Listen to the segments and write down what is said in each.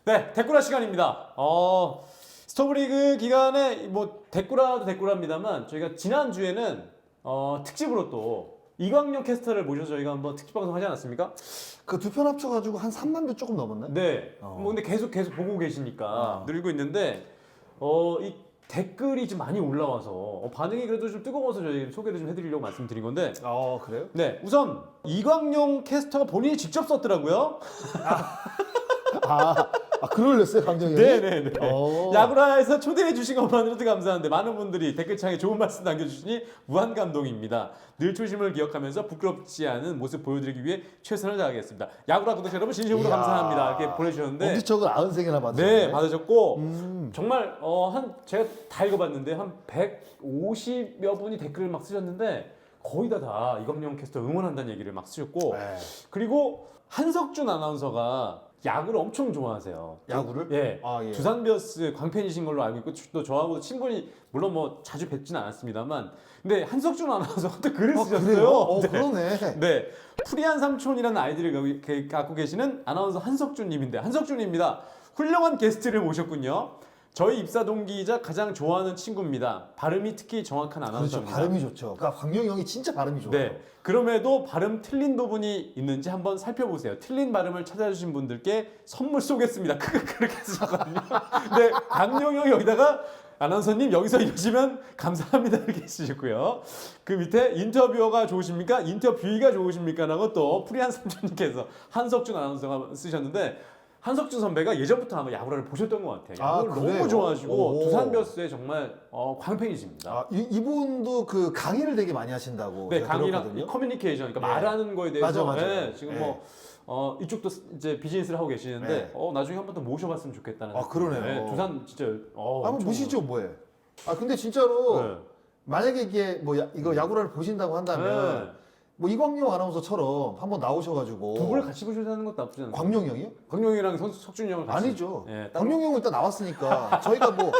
네, 데꾸라 시간입니다. 스토브리그 기간에 뭐 데꾸라도 데꾸라입니다만 저희가 지난주에는 특집으로 또 이광용 캐스터를 모셔서 저희가 한번 특집 방송 하지 않았습니까? 그 두 편 합쳐가지고 한 3만 뷰 조금 넘었나요? 네. 뭐 근데 계속 보고 계시니까 늘고 있는데 이 댓글이 좀 많이 올라와서 반응이 그래도 좀 뜨거워서 저희 소개를 좀 해드리려고 말씀드린 건데. 그래요? 네, 우선 이광용 캐스터가 본인이 직접 썼더라고요. 글을 냈어요, 강정이? 네네네. 야구라에서 초대해 주신 것만으로도 감사한데 많은 분들이 댓글창에 좋은 말씀 남겨주시니 무한 감동입니다. 늘 초심을 기억하면서 부끄럽지 않은 모습 보여드리기 위해 최선을 다하겠습니다. 야구라 구독자 여러분 진심으로 감사합니다. 이렇게 보내주셨는데 엄지척을 93개나 받으셨네. 네, 받으셨고 정말 제가 다 읽어봤는데 한 150여 분이 댓글을 막 쓰셨는데 거의 다 이광용 캐스터 응원한다는 얘기를 막 쓰셨고 그리고 한석준 아나운서가 야구를 엄청 좋아하세요. 야구를? 예. 예. 두산 베어스 광팬이신 걸로 알고 있고 또 저하고 친분이 물론 뭐 자주 뵙지는 않았습니다만 근데 한석준 아나운서가 또 글을 쓰셨어요. 네. 그러네. 네. 프리한 삼촌이라는 아이디를 갖고 계시는 아나운서 한석준님인데 한석준입니다. 훌륭한 게스트를 모셨군요. 저희 입사 동기이자 가장 좋아하는 친구입니다. 발음이 특히 정확한 아나운서입니다. 그렇죠. 발음이 좋죠. 그러니까 광용이 형이 진짜 발음이 좋아요. 네. 그럼에도 발음 틀린 부분이 있는지 한번 살펴보세요. 틀린 발음을 찾아주신 분들께 선물 쏘겠습니다. 그렇게 쓰셨거든요. 네. 강용 형이 여기다가 아나운서님 여기서 이러시면 감사합니다 이렇게 쓰셨고요. 그 밑에 인터뷰어가 좋으십니까? 인터뷰이가 좋으십니까? 라고 또 프리한 삼촌님께서 한석준 아나운서가 쓰셨는데 한석준 선배가 예전부터 아마 야구를 보셨던 것 같아요. 야구를 너무 좋아하시고 두산 베어스의 정말 광팬이십니다. 이분도 그 강의를 되게 많이 하신다고. 네, 제가 강의랑 들었거든요. 커뮤니케이션, 그러니까 말하는 거에 대해서 맞아. 네, 지금 이쪽도 이제 비즈니스를 하고 계시는데 나중에 한 번 더 모셔봤으면 좋겠다는. 그러네요. 네, 두산 진짜. 한번 보시죠, 뭐해. 근데 진짜로 만약에 이게 뭐 이거 야구를 보신다고 한다면. 뭐 이광용 아나운서처럼 한번 나오셔가지고 두 분을 같이 보셔는 것도 나쁘지 않아요. 광용 형이요? 광용이랑 석준이 형을 같이. 아니죠. 예, 광용 형은 일단 나왔으니까 저희가 뭐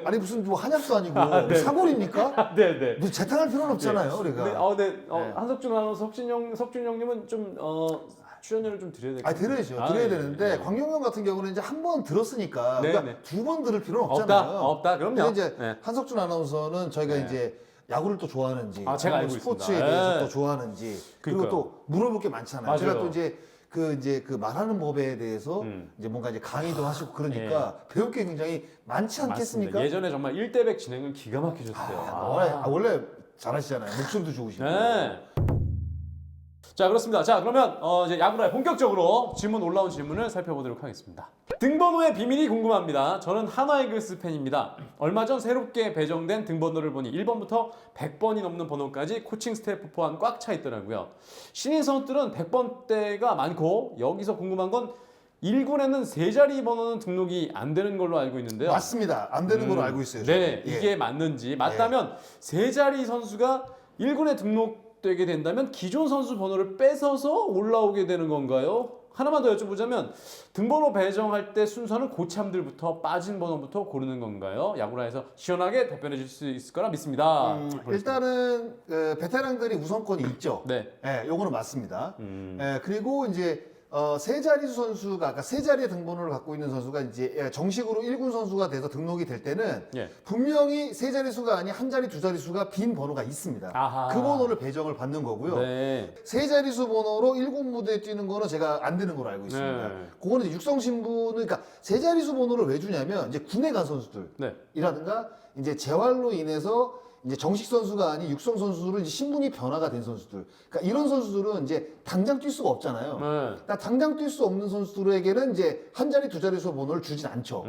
아니 무슨 뭐 한약도 아니고 사골입니까? 네네. 무슨 재탕할 필요는 없잖아요, 우리가. 한석준 아나운서, 석준 형님은 좀 출연료를 좀 드려야 될 것 같아요. 드려야죠. 드려야 되는데 광용 형 같은 경우는 이제 한 번 들었으니까 그러니까 두 번 들을 필요는 없잖아요. 없다. 그럼요. 근데 이제 한석준 아나운서는 저희가 이제 야구를 또 좋아하는지, 제가 알고 스포츠에 있습니다. 대해서 또 좋아하는지, 그리고 또 물어볼 게 많잖아요. 맞아요. 제가 또 이제 그 말하는 법에 대해서 이제 뭔가 이제 강의도 하시고 그러니까 배울 게 굉장히 많지 않겠습니까? 맞습니다. 예전에 정말 1대100 진행을 기가 막히셨어요. 원래 잘하시잖아요. 목소리도 좋으시고. 네. 자, 그렇습니다. 자, 그러면 이제 야구라에 본격적으로 올라온 질문을 살펴보도록 하겠습니다. 등번호의 비밀이 궁금합니다. 저는 한화이글스 팬입니다. 얼마 전 새롭게 배정된 등번호를 보니 1번부터 100번이 넘는 번호까지 코칭 스태프 포함 꽉 차 있더라고요. 신인 선수들은 100번대가 많고 여기서 궁금한 건 1군에는 세 자리 번호는 등록이 안 되는 걸로 알고 있는데요. 맞습니다. 안 되는 걸로 알고 있어요. 네, 이게 맞는지. 맞다면 세 자리 선수가 1군에 등록되게 된다면 기존 선수 번호를 뺏어서 올라오게 되는 건가요? 하나만 더 여쭤보자면 등번호 배정할 때 순서는 고참들부터 빠진 번호부터 고르는 건가요? 야구라에서 시원하게 답변해 줄 수 있을 거라 믿습니다. 일단은 베테랑들이 우선권이 있죠. 네. 요거는 맞습니다. 그리고 이제 세 자릿수 선수가 그러니까 세 자리의 등번호를 갖고 있는 선수가 이제 정식으로 1군 선수가 돼서 등록이 될 때는 분명히 세 자릿수가 아닌 한 자리 두 자릿수가 빈 번호가 있습니다. 아하. 그 번호를 배정을 받는 거고요. 네. 세 자릿수 번호로 1군 무대에 뛰는 거는 제가 안 되는 걸로 알고 있습니다. 그거는 이제 육성 신분은 그러니까 세 자릿수 번호를 왜 주냐면 이제 군에 간 선수들이라든가 이제 재활로 인해서 이제 정식 선수가 아닌 육성 선수로 이제 신분이 변화가 된 선수들. 그러니까 이런 선수들은 이제 당장 뛸 수가 없잖아요. 그러니까 당장 뛸 수 없는 선수들에게는 이제 한 자리 두 자릿수 번호를 주진 않죠.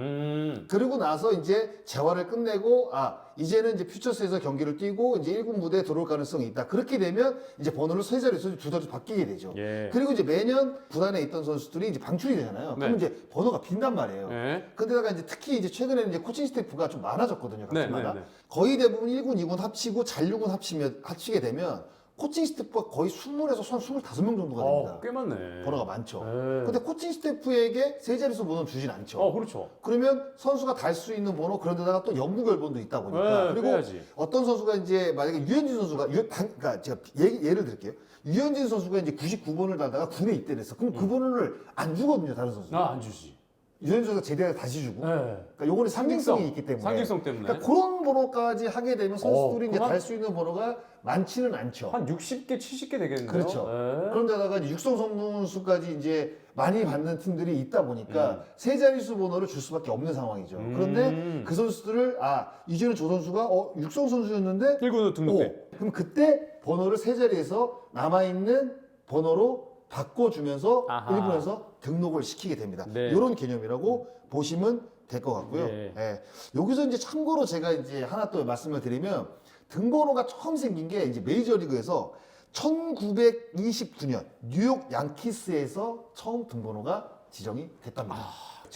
그리고 나서 이제 재활을 끝내고 이제는 이제 퓨처스에서 경기를 뛰고 이제 1군 무대에 들어올 가능성이 있다. 그렇게 되면 이제 번호를 세 자릿수 두 자릿수 바뀌게 되죠. 그리고 이제 매년 구단에 있던 선수들이 이제 방출이 되잖아요. 그럼 이제 번호가 빈단 말이에요. 근데다가 이제 특히 이제 최근에는 이제 코칭 스태프가 좀 많아졌거든요. 각마다. 거의 대부분 1군, 2군 합치고 잔류군 합치게 되면 코칭 스태프가 거의 20에서 25명 정도가 됩니다. 꽤 많네. 번호가 많죠. 근데 코칭 스태프에게 세 자릿수 번호는 주진 않죠. 그렇죠. 그러면 선수가 달 수 있는 번호, 그런데다가 또 연구결번도 있다 보니까. 그리고 빼야지. 어떤 선수가 이제 만약에 유현진 선수가, 그러니까 제가 예를 들게요. 유현진 선수가 이제 99번을 달다가 군에 입대를 했어. 그럼 그 번호를 안 주거든요, 다른 선수는. 안 주지. 유현진 선수가 제대를 다시 주고 네. 그러니까 요거는 상징성이 있기 때문에 상징성 때문에. 그러니까 그런 번호까지 하게 되면 선수들이 이제 그만- 달 수 있는 번호가 많지는 않죠. 한 60개, 70개 되겠는데요. 그렇죠. 네. 그런데다가 이제 육성 선수까지 이제 많이 받는 팀들이 있다 보니까 세 자릿수 번호를 줄 수밖에 없는 상황이죠. 그런데 그 선수들을 이제는 저 선수가 육성 선수였는데 1군으로 등록해. 그럼 그때 번호를 세 자리에서 남아있는 번호로 바꿔주면서 아하. 일본에서 등록을 시키게 됩니다. 네. 이런 개념이라고 보시면 될 것 같고요. 네. 예. 여기서 이제 참고로 제가 이제 하나 또 말씀을 드리면 등번호가 처음 생긴 게 이제 메이저리그에서 1929년 뉴욕 양키스에서 처음 등번호가 지정이 됐답니다.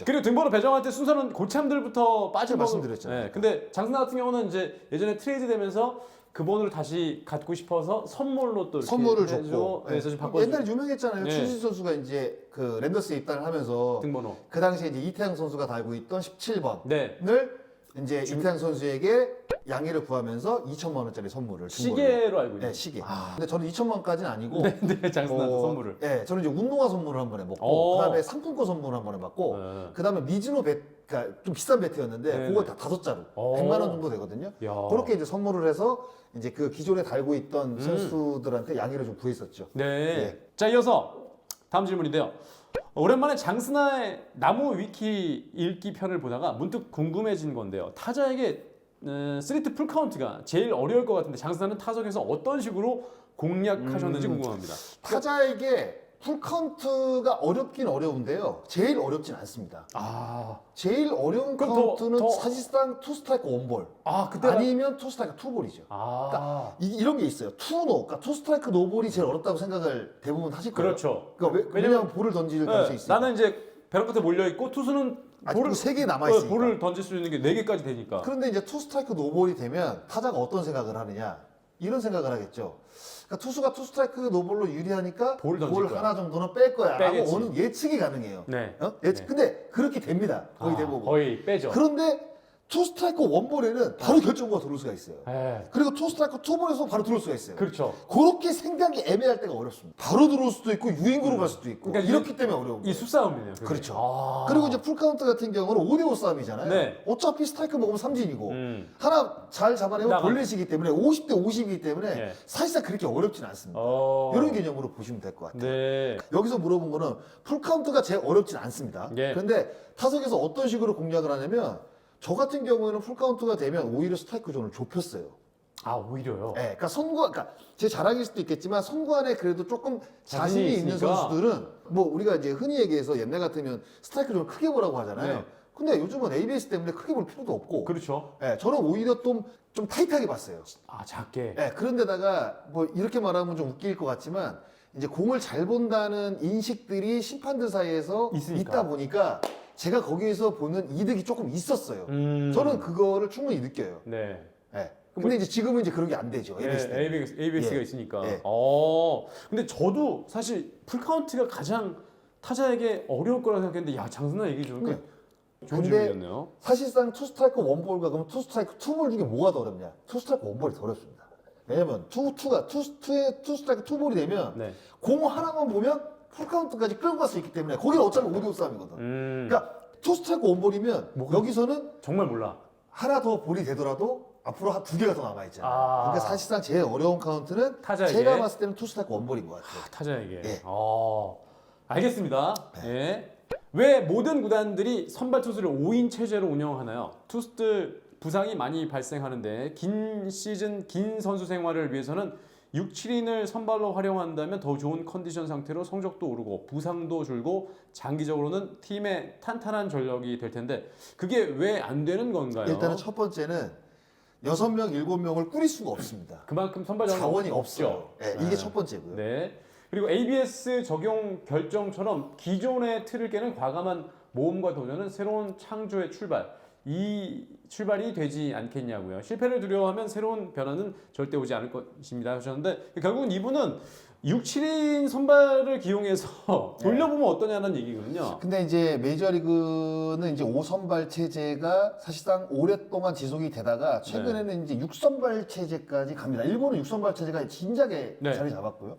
그리고 등번호 배정할 때 순서는 고참들부터 빠진 제가 번호. 말씀드렸잖아요. 네. 근데 장승나 같은 경우는 이제 예전에 트레이드 되면서 그 번호를 다시 갖고 싶어서 선물로 또 이렇게 선물을 해주고 줬고 그래서 좀 바꿔. 옛날에 유명했잖아요. 네. 추신 선수가 이제 그 랜더스에 입단을 하면서 등번호. 그 당시에 이제 이태양 선수가 달고 있던 17번을 네. 이제 이태양 선수에게 양해를 구하면서 2천만 원짜리 선물을 준 거예요. 시계로 알고 있는. 네, 시계. 근데 저는 2천만 원까지는 아니고 네, 장승나한테 선물을. 네, 저는 이제 운동화 선물을 한 번에 먹고 오. 그다음에 상품권 선물을 한 번에 받고 네. 그다음에 미즈노 배 그러니까 좀 비싼 배트였는데 네, 그거 네. 다 5자루 오. 100만 원 정도 되거든요. 야. 그렇게 이제 선물을 해서 이제 그 기존에 달고 있던 선수들한테 양해를 좀 구했었죠. 네. 자, 이어서 다음 질문인데요. 오랜만에 장스나의 나무 위키 읽기 편을 보다가 문득 궁금해진 건데요. 타자에게 스리트 풀 카운트가 제일 어려울 것 같은데 장스나는 타석에서 어떤 식으로 공략하셨는지 궁금합니다. 타자에게 풀카운트가 어렵긴 어려운데요. 제일 어렵진 않습니다. 제일 어려운 그럼 카운트는 더- 사실상 투 스트라이크 원볼 그때 아니면 투 스트라이크 투볼이죠. 그러니까 이런 게 있어요. 투노, 그러니까 투 스트라이크 노볼이 제일 어렵다고 생각을 대부분 하실 거예요. 그렇죠. 그러니까 왜냐면 볼을 던질 가능성이 있어요. 나는 이제 벼락 끝에 몰려 있고 투수는 아직도 3개 남아있으니까. 볼을 던질 수 있는 게 4개까지 되니까. 그런데 이제 투 스트라이크 노볼이 되면 타자가 어떤 생각을 하느냐 이런 생각을 하겠죠. 그러니까 투수가 투 스트라이크 노볼로 유리하니까 볼 던질 거야. 하나 정도는 뺄 거야 빼겠지. 라고 어느 예측이 가능해요. 네. 예측. 근데 그렇게 됩니다. 거의 대부분. 거의 빼죠. 그런데 투 스트라이크 원볼에는 바로 결정구가 들어올 수가 있어요. 네. 그리고 투 스트라이크 투볼에서 바로 들어올 수가 있어요. 그렇죠. 그렇게 생각이 애매할 때가 어렵습니다. 바로 들어올 수도 있고 유인구로 갈 수도 있고 그러니까 이렇기 때문에 어려운 이 거예요. 수싸움이네요. 그게. 그렇죠. 그리고 이제 풀카운트 같은 경우는 5대5 싸움이잖아요. 네. 어차피 스트라이크 먹으면 삼진이고 하나 잘 잡아내면 나가- 볼넷이기 때문에 50대 50이기 때문에 네. 사실상 그렇게 어렵진 않습니다. 이런 개념으로 보시면 될 것 같아요. 네. 여기서 물어본 거는 풀카운트가 제일 어렵진 않습니다. 예. 그런데 타석에서 어떤 식으로 공략을 하냐면 저 같은 경우에는 풀카운트가 되면 오히려 스트라이크 존을 좁혔어요. 오히려요. 네, 그러니까 제 자랑일 수도 있겠지만 선구 안에 그래도 조금 자신이 자신이 있는 있으니까. 선수들은 뭐 우리가 이제 흔히 얘기해서 옛날 같으면 스트라이크 존을 크게 보라고 하잖아요. 네. 근데 요즘은 ABS 때문에 크게 볼 필요도 없고 그렇죠. 네, 저는 오히려 좀 타이트하게 봤어요. 작게. 네, 그런데다가 뭐 이렇게 말하면 좀 웃길 것 같지만 이제 공을 잘 본다는 인식들이 심판들 사이에서 있으니까. 있다 보니까 제가 거기에서 보는 이득이 조금 있었어요. 저는 그거를 충분히 느껴요. 네. 네. 근데 이제 지금은 이제 그런 게 안 되죠. ABS 때문에. ABS가 예. 있으니까. 예. 근데 저도 사실 풀카운트가 가장 타자에게 어려울 거라 생각했는데 장승나 얘기 좀 네. 좋은 근데 질문이었네요. 사실상 투 스트라이크 원볼과 그러면 투 스트라이크 투볼 중에 뭐가 더 어렵냐? 투 스트라이크 원볼이 더 어렵습니다. 왜냐면 투 스트라이크 투볼이 되면 네. 공 하나만 보면 풀카운트까지 끌고 갈 수 있기 때문에 거기는 어차피 5대5 싸움이거든. 그러니까 투 스트라이크 원볼이면 여기서는 정말 몰라. 하나 더 볼이 되더라도 앞으로 한 2개가 더 남아있잖아요. 그러니까 사실상 제일 어려운 카운트는 타자에게? 제가 봤을 때는 투 스트라이크 원볼인 것 같아요. 타자에게. 예. 알겠습니다. 예. 왜 모든 구단들이 선발 투수를 5인 체제로 운영하나요? 투수들 부상이 많이 발생하는데 긴 시즌 긴 선수 생활을 위해서는 6, 7인을 선발로 활용한다면 더 좋은 컨디션 상태로 성적도 오르고 부상도 줄고 장기적으로는 팀의 탄탄한 전력이 될 텐데 그게 왜 안 되는 건가요? 일단은 첫 번째는 6명, 7명을 꾸릴 수가 없습니다. 그만큼 선발 자원이 없어요. 네, 이게 첫 번째고요. 네. 그리고 ABS 적용 결정처럼 기존의 틀을 깨는 과감한 모험과 도전은 새로운 창조의 출발. 이 출발이 되지 않겠냐고요. 실패를 두려워하면 새로운 변화는 절대 오지 않을 것입니다 하셨는데 결국은 이분은 6, 7인 선발을 기용해서 돌려보면 어떠냐는 얘기거든요. 근데 이제 메이저리그는 이제 5선발 체제가 사실상 오랫동안 지속이 되다가 최근에는 이제 6선발 체제까지 갑니다. 일본은 6선발 체제가 진작에 네. 자리 잡았고요.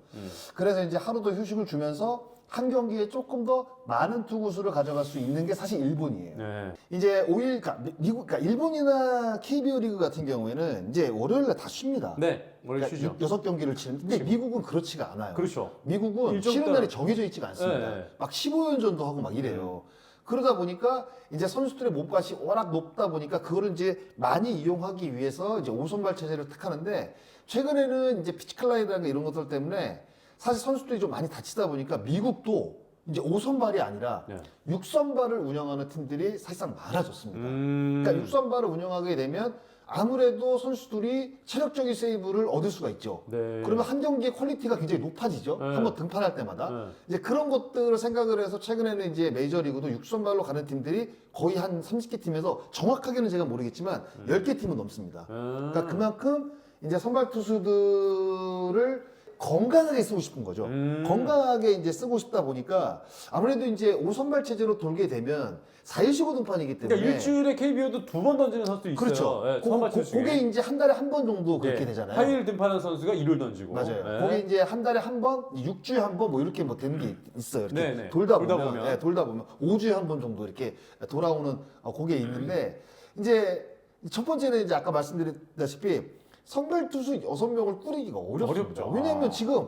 그래서 이제 하루 더 휴식을 주면서 한 경기에 조금 더 많은 투구수를 가져갈 수 있는 게 사실 일본이에요. 네. 이제 5일, 미국, 그러니까 일본이나 KBO 리그 같은 경우에는 이제 월요일날 다 쉽니다. 네. 원래 쉬죠. 6경기를 치는데 근데 미국은 그렇지가 않아요. 그렇죠. 미국은 일정 쉬는 따라- 날이 정해져 있지가 않습니다. 네. 막 15연전도 하고 막 이래요. 그러다 보니까 이제 선수들의 몸값이 워낙 높다 보니까 그거를 이제 많이 이용하기 위해서 이제 5선발 체제를 택하는데 최근에는 이제 피치클라이드라든가 이런 것들 때문에 사실 선수들이 좀 많이 다치다 보니까 미국도 이제 5선발이 아니라 네. 6선발을 운영하는 팀들이 사실상 많아졌습니다. 그러니까 음. 6선발을 운영하게 되면 아무래도 선수들이 체력적인 세이브를 얻을 수가 있죠. 네. 그러면 한 경기의 퀄리티가 굉장히 높아지죠. 네. 한번 등판할 때마다. 네. 이제 그런 것들을 생각을 해서 최근에는 이제 메이저리그도 6선발로 가는 팀들이 거의 한 30개 팀에서 정확하게는 제가 모르겠지만 10개 팀은 넘습니다. 그러니까 그만큼 이제 선발 투수들을 건강하게 쓰고 싶은 거죠. 건강하게 이제 쓰고 싶다 보니까 아무래도 이제 5선발 체제로 돌게 되면 4일 쉬고 등판이기 때문에 그러니까 일주일에 KBO도 2번 던지는 선수도 있어요. 그렇죠. 네, 선발 투수 중에. 그게 이제 한 달에 한 번 정도 그렇게 예, 되잖아요. 화요일 등판하는 선수가 일요일 던지고. 맞아요. 네. 거기 이제 한 달에 한 번, 6주에 한 번 뭐 이렇게 뭐 되는 게 있어요. 이렇게 네네. 돌다 돌다 보면, 보면. 예, 돌다 보면 5주에 한 번 정도 이렇게 돌아오는 그게 있는데 이제 첫 번째는 이제 아까 말씀드렸다시피 선발 투수 6명을 꾸리기가 어렵습니다. 어렵죠. 왜냐하면 지금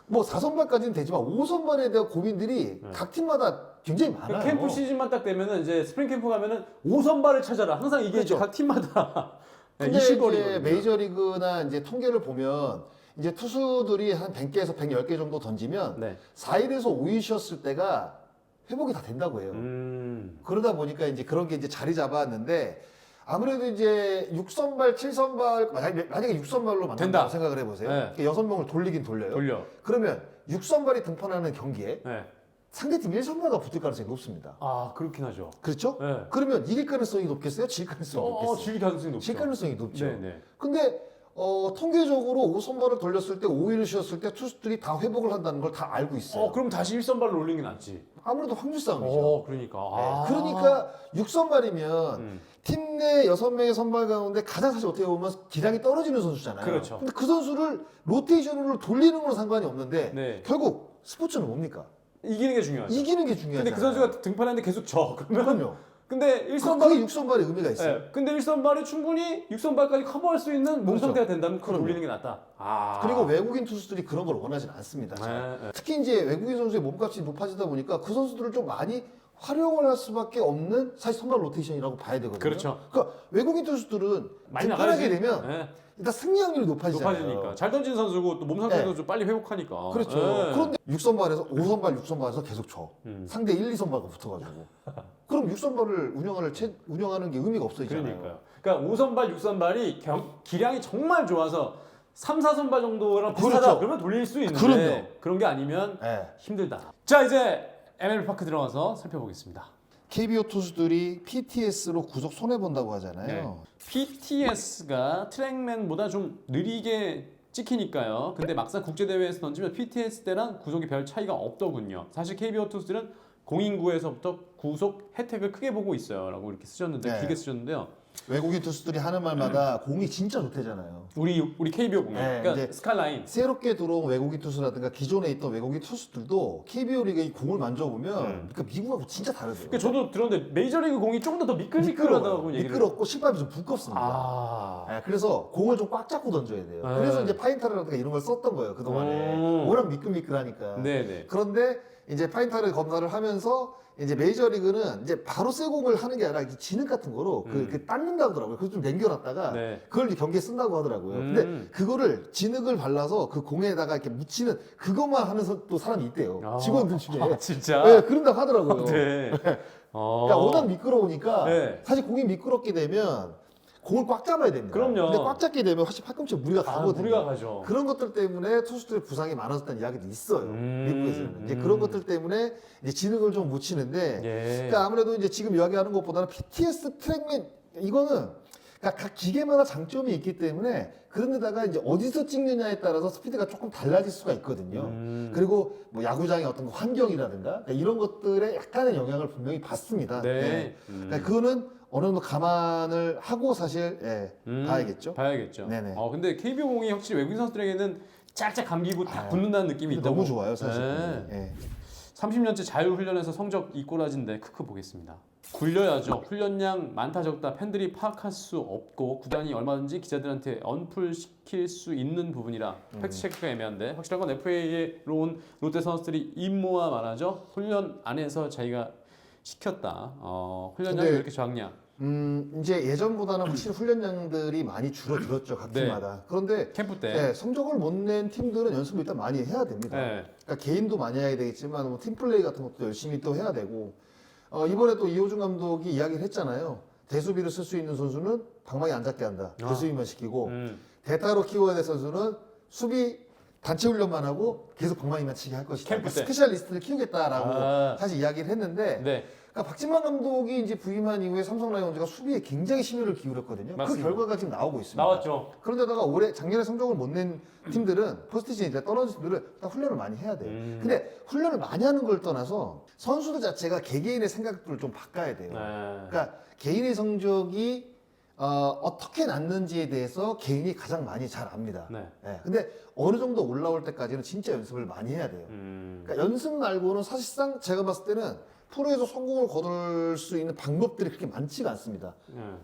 뭐 4선발까지는 되지만 5선발에 대한 고민들이 각 팀마다 굉장히 많아요. 그 캠프 시즌만 딱 되면은 이제 스프링 캠프 가면은 5선발을 찾아라. 항상 이게 그렇죠. 각 팀마다 근데 이제 이슈거리거든요. 메이저리그나 이제 통계를 보면 이제 투수들이 한 100개에서 110개 정도 던지면 네. 4일에서 5일 쉬었을 때가 회복이 다 된다고 해요. 그러다 보니까 이제 그런 게 이제 자리 잡았는데 아무래도 이제 6선발, 7선발 만약에 6선발로 된다. 만든다고 생각을 해보세요. 네. 그러니까 6명을 돌리긴 돌려요. 돌려. 그러면 6선발이 등판하는 경기에 네. 상대팀 1선발과 붙을 가능성이 높습니다. 아 그렇긴 하죠. 그렇죠? 네. 그러면 이길 가능성이 높겠어요? 질 가능성이 높겠어요? 질 가능성이 높죠. 질 가능성이 높죠. 네네. 근데 통계적으로 5선발을 돌렸을 때 5일을 쉬었을 때 투수들이 다 회복을 한다는 걸 다 알고 있어요. 그럼 다시 1선발로 올리는 게 낫지. 아무래도 확률 싸움이죠. 그러니까. 네, 그러니까 6선발이면 팀 내 6명의 선발 가운데 가장 사실 어떻게 보면 기량이 떨어지는 선수잖아요. 그렇죠. 근데 그 선수를 로테이션으로 돌리는 건 상관이 없는데 네. 결국 스포츠는 뭡니까? 이기는 게 중요하죠. 이기는 게 중요하잖아요. 근데 그 선수가 등판하는데 계속 져. 그러면 그럼요. 근데 그게 1선발 6선발의 의미가 있어요. 근데 1선발이 충분히 6선발까지 커버할 수 있는 몸 그렇죠. 상태가 된다면 그걸 그럼요. 올리는 게 낫다. 그리고 외국인 투수들이 그런 걸 원하진 않습니다. 잘. 네. 특히 이제 외국인 선수의 몸값이 높아지다 보니까 그 선수들을 좀 많이 활용을 할 수밖에 없는 사실 선발 로테이션이라고 봐야 되거든요. 그렇죠. 그러니까 외국인 투수들은 많이 등판하게 나가야지. 되면 네. 일단 승리 확률이 높아지잖아요. 높아지니까 잘 던진 선수고 또 몸 상태도 네. 좀 빨리 회복하니까. 그렇죠. 네. 그런데 6선발에서 5선발, 6선발에서 계속 져. 음. 상대 1, 2선발과 붙어가지고. 그럼 6선발을 운영하는 게 의미가 없어지잖아요. 그러니까요. 그러니까 5선발, 6선발이 기량이 정말 좋아서 3, 4선발 정도랑 비슷하다. 그렇죠. 그러면 돌릴 수 있는데 그럼요. 그런 게 아니면 네. 힘들다. 자 이제 MLB 파크 들어가서 살펴보겠습니다. KBO 투수들이 PTS로 구속 손해 본다고 하잖아요. 네. PTS가 트랙맨보다 좀 느리게 찍히니까요. 근데 막상 국제대회에서 던지면 PTS 때랑 구속이 별 차이가 없더군요. 사실 KBO 투수들은 공인구에서부터 구속 혜택을 크게 보고 있어요. 라고 이렇게 쓰셨는데, 네. 길게 쓰셨는데요. 외국인 투수들이 하는 말마다 공이 진짜 좋대잖아요. 우리 KBO 공인. 네, 그러니까 이제 스칼라인. 새롭게 들어온 외국인 투수라든가 기존에 있던 외국인 투수들도 KBO 리그의 공을 만져보면 그러니까 미국하고 진짜 다르대요. 그러니까 저도 들었는데 메이저리그 공이 조금 더 미끌미끌하다고 얘기를 미끄럽고 실밥이 좀 두껍습니다. 아. 네, 그래서 공을 좀 꽉 잡고 던져야 돼요. 네. 그래서 이제 파인타르라든가 이런 걸 썼던 거예요 그동안에. 워낙 미끌미끌하니까. 네네. 그런데 이제 파인타르 검사를 하면서 이제 메이저리그는 이제 바로 새 공을 하는 게 아니라 이렇게 진흙 같은 거로 그 닦는다고 하더라고요. 그래서 좀 남겨놨다가 네. 그걸 이제 경기에 쓴다고 하더라고요. 근데 그거를 진흙을 발라서 그 공에다가 이렇게 묻히는 그것만 하는 또 사람이 있대요. 아. 직원들 중에. 아, 진짜? 네, 그런다고 하더라고요. 네. 그러니까 워낙 미끄러우니까 네. 사실 공이 미끄럽게 되면 공을 꽉 잡아야 됩니다. 그럼요. 근데 꽉 잡게 되면 확실히 팔꿈치에 무리가 가거든요. 무리가 가죠. 그런 것들 때문에 투수들의 부상이 많아졌다는 이야기도 있어요. 미국에서는. 이제 그런 것들 때문에 이제 진흙을 좀 묻히는데 예. 그러니까 아무래도 이제 지금 이야기하는 것보다는 PTS 트랙맨 이거는 그러니까 각 기계마다 장점이 있기 때문에 그런데다가 이제 어디서 찍느냐에 따라서 스피드가 조금 달라질 수가 있거든요. 그리고 뭐 야구장의 어떤 환경이라든가 그러니까 이런 것들에 약간의 영향을 분명히 받습니다. 네. 그러니까 그거는 어느 정도 감안을 하고 사실 봐야겠죠. 봐야겠죠. 네네. 근데 KBO 공이 확실히 외국인 선수들에게는 짝짝 감기고 딱 붙는다는 느낌이 근데 있다고. 너무 좋아요, 사실. 네. 예. 30년째 자유훈련에서 성적 이 꼬라진데 크크 보겠습니다. 굴려야죠. 훈련량 많다 적다 팬들이 파악할 수 없고 구단이 얼마든지 기자들한테 언풀시킬 수 있는 부분이라 팩트체크가 애매한데 확실한 건 FA로 온 롯데 선수들이 임무와 말하죠. 훈련 안에서 자기가 시켰다. 훈련량이 근데 왜 이렇게 적냐? 이제 예전보다는 확실히 훈련량들이 많이 줄어들었죠, 각 팀마다. 그런데 캠프 때. 네, 성적을 못 낸 팀들은 연습을 일단 많이 해야 됩니다. 네. 그러니까 개인도 많이 해야 되겠지만 뭐 팀플레이 같은 것도 열심히 또 해야 되고 이번에 또 이호준 감독이 이야기를 했잖아요. 대수비를 쓸 수 있는 선수는 방망이 안 잡게 한다. 대수비만 시키고 대타로 키워야 될 선수는 수비 단체 훈련만 하고 계속 방망이만 치게 할 것이다. 캠프 때. 그러니까 스페셜리스트를 키우겠다라고 사실 이야기를 했는데 네. 그러니까 박진만 감독이 이제 부임한 이후에 삼성 라이온즈가 수비에 굉장히 심혈을 기울였거든요. 맞습니다. 그 결과가 지금 나오고 있습니다. 나왔죠. 그런데다가 작년에 성적을 못 낸 팀들은 포스트시즌 이제 떨어진 팀들은 다 훈련을 많이 해야 돼요. 근데 훈련을 많이 하는 걸 떠나서 선수들 자체가 개개인의 생각들을 좀 바꿔야 돼요. 그러니까 개인의 성적이 어떻게 났는지에 대해서 개인이 가장 많이 잘 압니다. 네. 예, 근데 어느 정도 올라올 때까지는 진짜 연습을 많이 해야 돼요. 그러니까 연습 말고는 사실상 제가 봤을 때는 프로에서 성공을 거둘 수 있는 방법들이 그렇게 많지가 않습니다.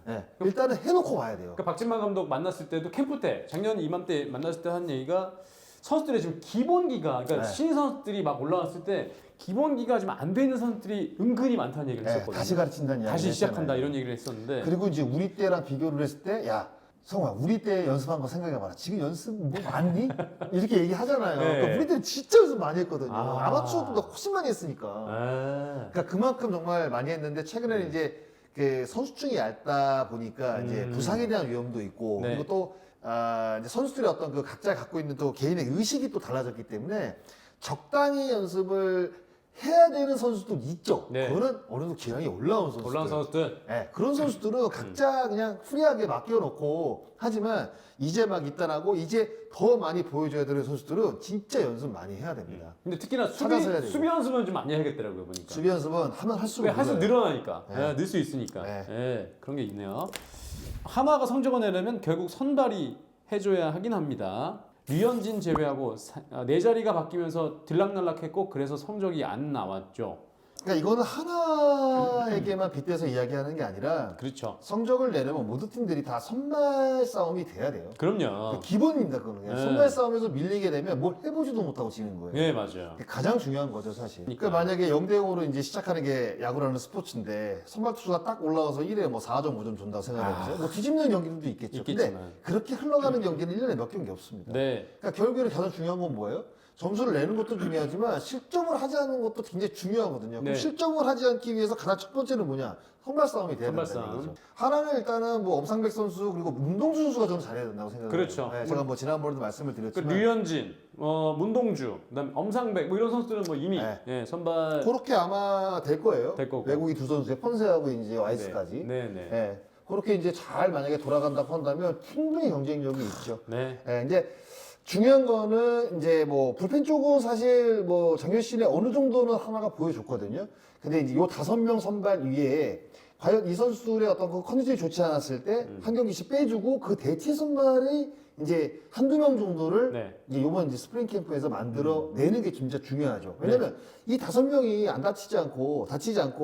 예, 일단은 해놓고 와야 돼요. 그러니까 박진만 감독 만났을 때도 캠프 때 작년 이맘때 만났을 때 한 얘기가 선수들의 지금 기본기가 그러니까 네. 신인 선수들이 막 올라왔을 때 기본기가 좀 안 돼 있는 선수들이 은근히 많다는 얘기를 예, 했었거든요. 다시 가르친다는 이야기 다시 시작한다 이런 얘기를 했었는데 그리고 이제 우리 때랑 비교를 했을 때, 야, 성우야, 우리 때 연습한 거 생각해봐라. 지금 연습 뭐 많니? 이렇게 얘기하잖아요. 네. 그러니까 우리 때는 진짜 연습 많이 했거든요. 아. 아마추어보다 훨씬 많이 했으니까. 그러니까 그만큼 정말 많이 했는데 최근에는 이제 그 선수층이 얇다 보니까 이제 부상에 대한 위험도 있고 네. 그리고 또 이제 선수들의 어떤 그 각자 갖고 있는 또 개인의 의식이 또 달라졌기 때문에 적당히 연습을 해야 되는 선수도 있죠. 네. 그거는 어느 정도 기량이 올라온 선수들. 올라온 선수들 네, 그런 선수들은 각자 그냥 프리하게 맡겨놓고 하지만 이제 막 입단하고 이제 더 많이 보여줘야 되는 선수들은 진짜 연습 많이 해야 됩니다. 근데 특히나 찾아서 해야 되고. 수비 연습은 좀 많이 해야겠더라고요 보니까. 수비 연습은 하면 할수록 할수록 늘어나니까 네. 늘 수 있으니까 네. 그런 게 있네요. 하나가 성적을 내려면 결국 선발이 해줘야 하긴 합니다. 류현진 제외하고 네 자리가 바뀌면서 들락날락했고 그래서 성적이 안 나왔죠. 그러니까 이거는 하나에게만 빗대서 이야기하는 게 아니라 그렇죠. 성적을 내려면 모두 팀들이 다 선발 싸움이 돼야 돼요. 그럼요. 그 기본입니다, 그거는. 그냥 네. 선발 싸움에서 밀리게 되면 뭘 해보지도 못하고 지는 거예요. 네 맞아요. 그게 가장 중요한 거죠, 사실. 그러니까. 그러니까 만약에 0대0으로 이제 시작하는 게 야구라는 스포츠인데 선발 투수가 딱 올라와서 1회 뭐 4점, 5점 준다고 생각해보세요. 뭐 뒤집는 경기들도 있겠죠. 근데 있겠지만. 그렇게 흘러가는 경기는 1년에 몇 경기 없습니다. 네. 그러니까 결국에는 가장 중요한 건 뭐예요? 점수를 내는 것도 중요하지만 실점을 하지 않는 것도 굉장히 중요하거든요. 네. 그럼 실점을 하지 않기 위해서 가장 첫 번째는 뭐냐? 선발 싸움이 돼야 선발 된다는 싸움. 거죠. 하나는 일단은 뭐 엄상백 선수 그리고 문동주 선수가 저는 잘해야 된다고 생각해요. 그렇죠. 제가 뭐 지난번에도 말씀을 그 드렸지만 류현진, 문동주, 그다음 엄상백 뭐 이런 선수들은 뭐 이미 네. 선발 그렇게 아마 될 거예요. 될 거고. 외국인 두 선수의 폰세하고 이제 와이스까지. 네네. 예. 그렇게 이제 잘 만약에 돌아간다고 한다면 충분히 경쟁력이 있죠. 네. 예, 이제 중요한 거는 이제 뭐 불펜 쪽은 사실 뭐 정현 씨는 어느 정도는 하나가 보여줬거든요. 근데 이제 요 5명 선발 위에 과연 이 선수들의 어떤 그 컨디션이 좋지 않았을 때 한 경기씩 빼주고 그 대체 선발이 이제 한두 명 정도를 네. 이제 요번 이제 스프링 캠프에서 만들어 내는 게 진짜 중요하죠. 왜냐면 이 5명이 안 다치지 않고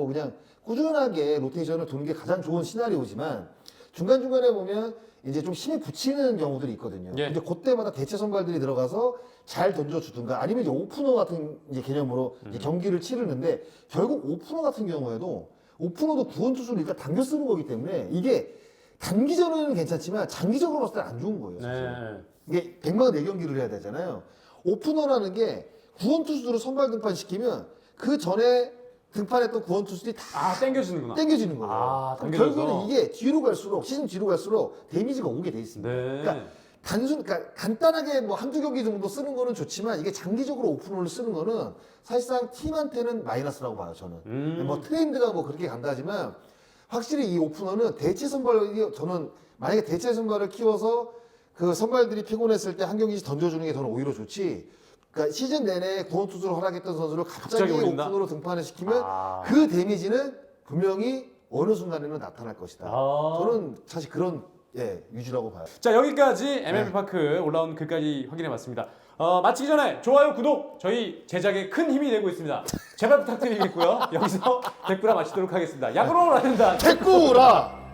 그냥 꾸준하게 로테이션을 도는 게 가장 좋은 시나리오지만 중간중간에 보면 이제 좀 힘이 붙이는 경우들이 있거든요. 예. 근데 그때마다 대체 선발들이 들어가서 잘 던져주든가 아니면 이제 오프너 같은 이제 개념으로 이제 경기를 치르는데 결국 오프너 같은 경우에도 오프너도 구원투수를 일단 당겨 쓰는 거기 때문에 이게 단기전에는 괜찮지만 장기적으로 봤을 때 안 좋은 거예요. 사실. 네. 이게 104경기를 해야 되잖아요. 오프너라는 게 구원투수들을 선발 등판시키면 그 전에 등판했던 구원투수들이 다 땡겨주는구나. 땡겨지는 거예요. 아, 그럼 당겨져서. 결국에는 이게 뒤로 갈수록 시즌 뒤로 갈수록 데미지가 오게 돼 있습니다. 네. 그러니까 그러니까 간단하게 뭐 한두 경기 정도 쓰는 거는 좋지만 이게 장기적으로 오프너를 쓰는 거는 사실상 팀한테는 마이너스라고 봐요, 저는. 뭐 트렌드가 뭐 그렇게 간다지만 확실히 이 오프너는 대체 선발이 저는 만약에 대체 선발을 키워서 그 선발들이 피곤했을 때 한 경기씩 던져주는 게 저는 오히려 좋지. 그러니까 시즌 내내 구원 투수로 활약했던 선수를 갑자기 올린다? 오프너로 등판을 시키면 그 데미지는 분명히 어느 순간에는 나타날 것이다. 저는 사실 그런 유지라고 봐요. 자 여기까지 MLB 파크 올라온 글까지 확인해봤습니다. 마치기 전에 좋아요, 구독 저희 제작에 큰 힘이 되고 있습니다. 제발 부탁드리겠고요. 여기서 댓글화 마치도록 하겠습니다. 야구로 라는다. 댓글아